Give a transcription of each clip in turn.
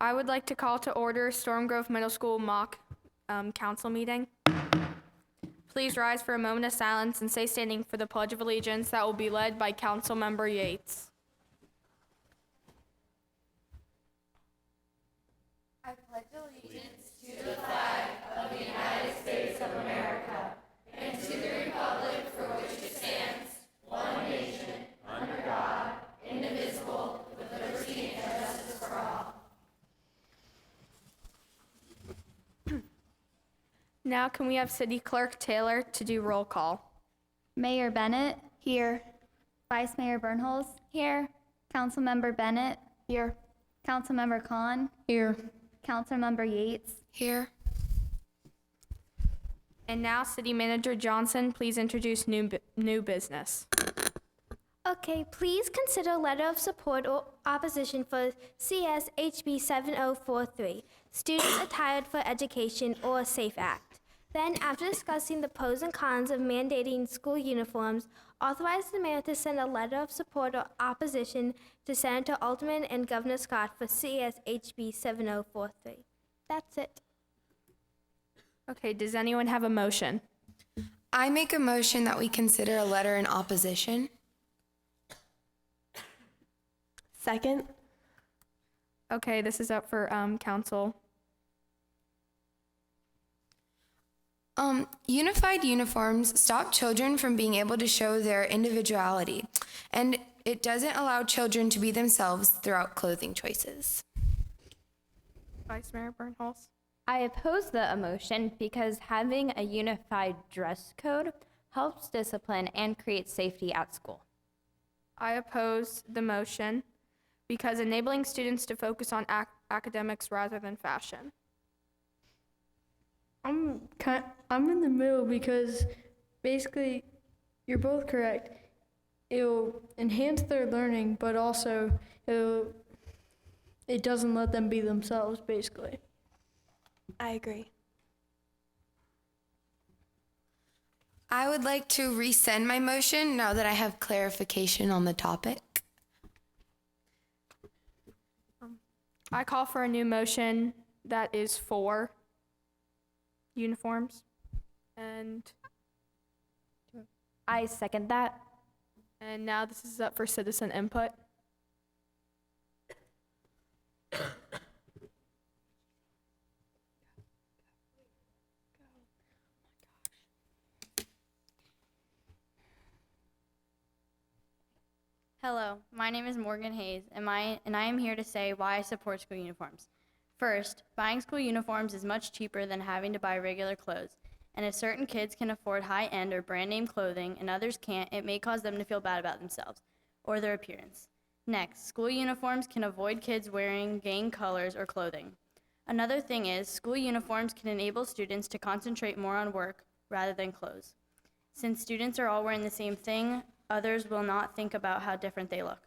I would like to call to order Storm Grove Middle School mock council meeting. Please rise for a moment of silence and stay standing for the Pledge of Allegiance that will be led by Council Member Yates. I pledge allegiance to the flag of the United States of America and to the republic for which it stands, one nation, under God, indivisible, with liberty and justice for all. Now can we have City Clerk Taylor to do roll call? Mayor Bennett? Here. Vice Mayor Bernholz? Here. Councilmember Bennett? Here. Councilmember Kahn? Here. Councilmember Yates? Here. And now City Manager Johnson, please introduce new business. Okay, please consider a letter of support or opposition for CSHB 7043, Students Attired for Education or SAFE Act. Then, after discussing the pros and cons of mandating school uniforms, authorize the mayor to send a letter of support or opposition to Senator Altman and Governor Scott for CSHB 7043. That's it. Okay, does anyone have a motion? I make a motion that we consider a letter in opposition. Second. Okay, this is up for council. Unified uniforms stop children from being able to show their individuality, and it doesn't allow children to be themselves throughout clothing choices. Vice Mayor Bernholz. I oppose the motion because having a unified dress code helps discipline and create safety at school. I oppose the motion because enabling students to focus on academics rather than fashion. I'm in the middle because basically you're both correct. It'll enhance their learning, but also it doesn't let them be themselves, basically. I agree. I would like to rescind my motion now that I have clarification on the topic. I call for a new motion that is for uniforms. And I second that. now this is up for citizen input. Hello, my name is Morgan Hayes, and I am here to say why I support school uniforms. First, buying school uniforms is much cheaper than having to buy regular clothes, and if certain kids can afford high-end or brand-name clothing and others can't, it may cause them to feel bad about themselves or their appearance. Next, school uniforms can avoid kids wearing gang colors or clothing. Another thing is, school uniforms can enable students to concentrate more on work rather than clothes. Since students are all wearing the same thing, others will not think about how different they look.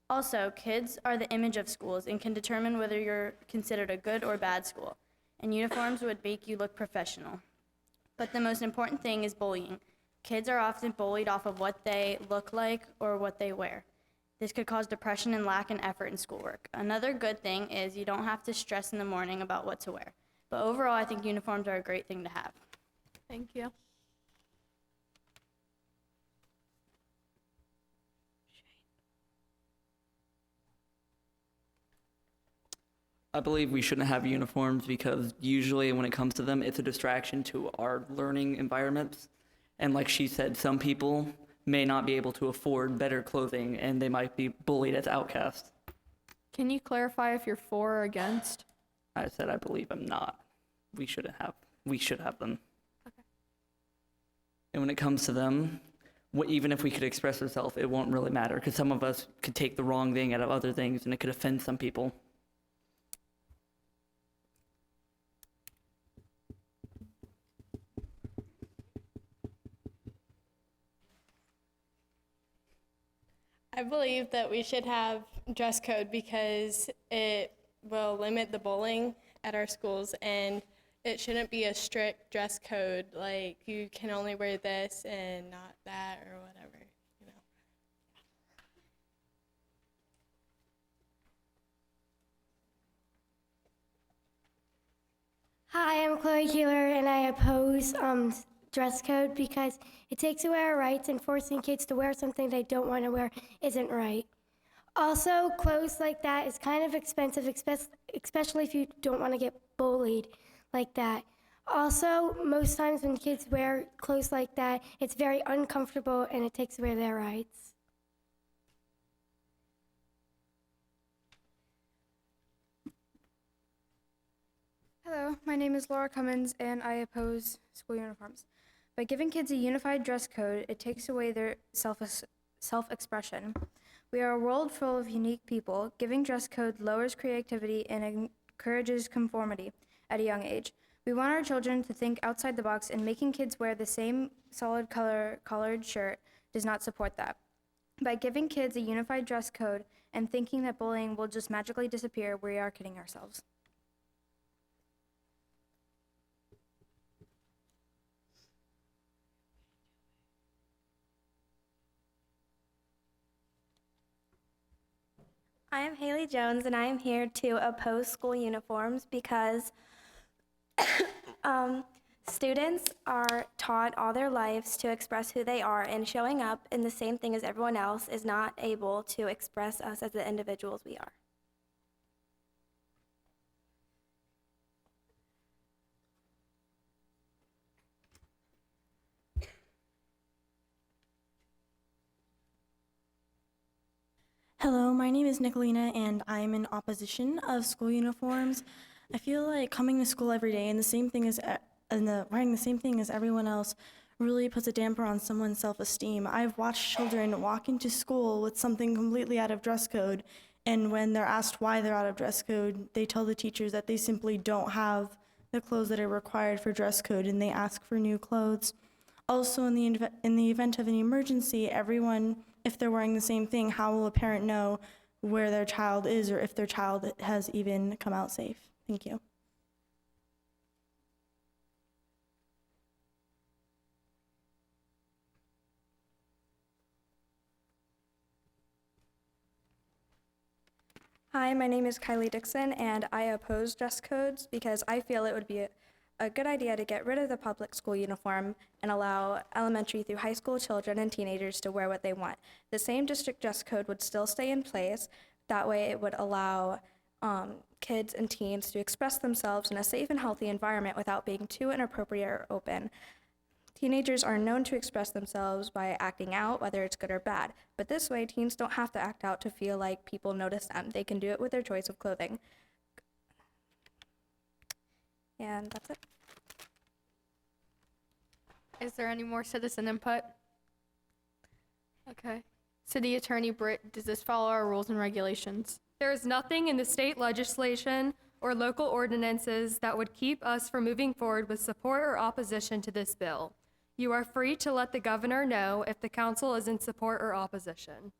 Also, kids are the image of schools and can determine whether you're considered a good or bad school, and uniforms would make you look professional. But the most important thing is bullying. Kids are often bullied off of what they look like or what they wear. This could cause depression and lack in effort in schoolwork. Another good thing is you don't have to stress in the morning about what to wear. But overall, I think uniforms are a great thing to have. Thank you. I believe we shouldn't have uniforms because usually when it comes to them, it's a distraction to our learning environments. And like she said, some people may not be able to afford better clothing and they might be bullied as outcasts. Can you clarify if you're for or against? I said I believe I'm not. We should have them. Okay. And when it comes to them, even if we could express ourselves, it won't really matter because some of us could take the wrong thing out of other things and it could offend some people. I believe that we should have dress code because it will limit the bullying at our schools, and it shouldn't be a strict dress code, like you can only wear this and not that or whatever, you know. Hi, I'm Chloe Keeler, and I oppose dress code because it takes away our rights, and forcing kids to wear something they don't want to wear isn't right. Also, clothes like that is kind of expensive, especially if you don't want to get bullied like that. Also, most times when kids wear clothes like that, it's very uncomfortable and it takes away their rights. Hello, my name is Laura Cummins, and I oppose school uniforms. By giving kids a unified dress code, it takes away their self-expression. We are a world full of unique people. Giving dress code lowers creativity and encourages conformity at a young age. We want our children to think outside the box, and making kids wear the same solid color collared shirt does not support that. By giving kids a unified dress code and thinking that bullying will just magically disappear, we are kidding ourselves. I am Haley Jones, and I am here to oppose school uniforms because students are taught all their lives to express who they are, and showing up in the same thing as everyone else is not able to express us as the individuals we are. Hello, my name is Nicolina, and I'm in opposition of school uniforms. I feel like coming to school every day and wearing the same thing as everyone else really puts a damper on someone's self-esteem. I've watched children walk into school with something completely out of dress code, and when they're asked why they're out of dress code, they tell the teachers that they simply don't have the clothes that are required for dress code, and they ask for new clothes. Also, in the event of an emergency, if they're wearing the same thing, how will a parent know where their child is or if their child has even come out safe? Thank you. Hi, my name is Kylie Dixon, and I oppose dress codes because I feel it would be a good idea to get rid of the public school uniform and allow elementary through high school children and teenagers to wear what they want. The same district dress code would still stay in place. That way it would allow kids and teens to express themselves in a safe and healthy environment without being too inappropriate or open. Teenagers are known to express themselves by acting out, whether it's good or bad. But this way, teens don't have to act out to feel like people notice them. They can do it with their choice of clothing. And that's it. Is there any more citizen input? Okay. City Attorney Britt, does this follow our rules and regulations? There is nothing in the state legislation or local ordinances that would keep us from moving forward with support or opposition to this bill. You are free to let the governor know if the council is in support or opposition.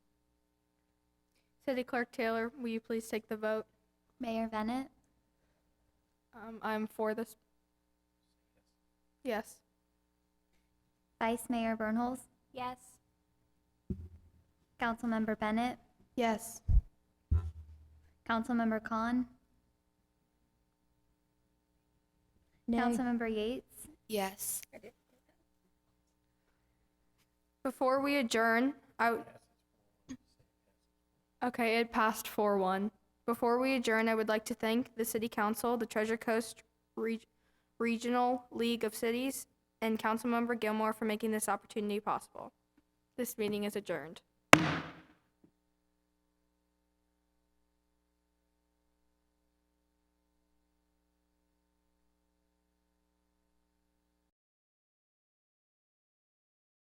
City Clerk Taylor, will you please take the vote? Mayor Bennett? I'm for this. Yes. Vice Mayor Bernholz? Yes. Councilmember Bennett? Yes. Councilmember Khan? No. Councilmember Yates? Yes. Before we adjourn, okay, it passed 4-1. Before we adjourn, I would like to thank the City Council, the Treasure Coast Regional League of Cities, and Councilmember Gilmore for making this opportunity possible. This meeting is adjourned.